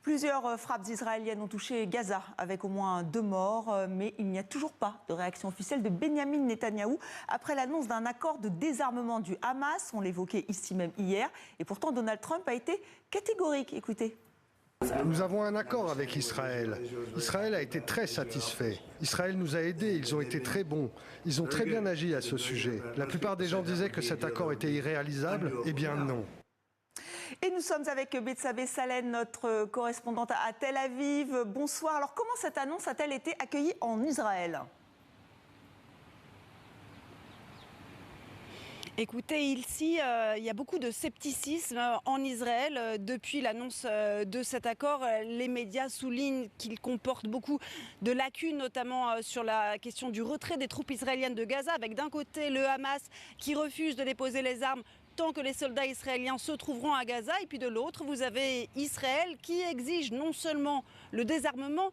Plusieurs frappes israéliennes ont touché Gaza avec au moins 2 morts, mais il n'y a toujours pas de réaction officielle de Benyamin Netanyahou après l'annonce d'un accord de désarmement du Hamas. On l'évoquait ici même hier et pourtant Donald Trump a été catégorique. Écoutez. Nous avons un accord avec Israël. Israël a été très satisfait. Israël nous a aidés, ils ont été très bons. Ils ont très bien agi à ce sujet. La plupart des gens disaient que cet accord était irréalisable. Eh bien non. Et nous sommes avec Bethsabée Salem, notre correspondante à Tel Aviv. Bonsoir. Alors comment cette annonce a-t-elle été accueillie en Israël ? Écoutez, ici, il y a beaucoup de scepticisme en Israël. Depuis l'annonce de cet accord, les médias soulignent qu'il comporte beaucoup de lacunes, notamment sur la question du retrait des troupes israéliennes de Gaza, avec d'un côté le Hamas qui refuse de déposer les armes tant que les soldats israéliens se trouveront à Gaza, et puis de l'autre, vous avez Israël qui exige non seulement le désarmement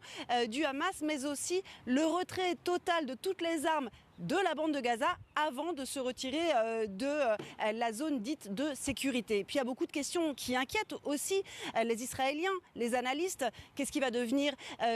du Hamas, mais aussi le retrait total de toutes les armes de la bande de Gaza avant de se retirer de la zone dite de sécurité. Puis il y a beaucoup de questions qui inquiètent aussi les Israéliens, les analystes. Qu'est-ce qui va devenir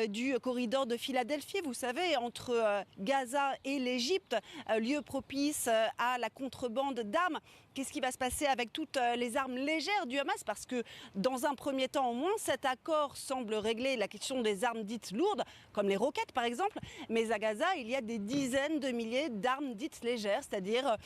du corridor de Philadelphie, vous savez, entre Gaza et l'Égypte, lieu propice à la contrebande d'armes? Qu'est-ce qui va se passer avec toutes les armes légères du Hamas? Parce que dans un premier temps au moins, cet accord semble régler la question des armes dites lourdes, comme les roquettes par exemple. Mais à Gaza, il y a des dizaines de milliers d'armes dites légères, c'est-à-dire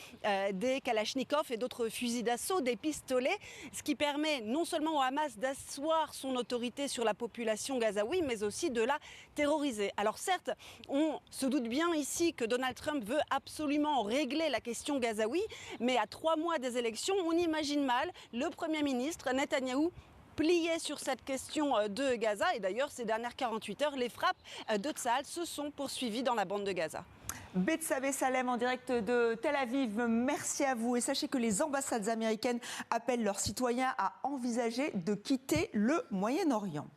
des kalachnikovs et d'autres fusils d'assaut, des pistolets, ce qui permet non seulement au Hamas d'asseoir son autorité sur la population gazaoui, mais aussi de la terroriser. Alors certes, on se doute bien ici que Donald Trump veut absolument régler la question gazaoui, mais à 3 mois des élections, on imagine mal le Premier ministre Netanyahou plié sur cette question de Gaza. Et d'ailleurs, ces dernières 48 heures, les frappes de Tsahal se sont poursuivies dans la bande de Gaza. Bethsabée Salem en direct de Tel Aviv, merci à vous. Et sachez que les ambassades américaines appellent leurs citoyens à envisager de quitter le Moyen-Orient.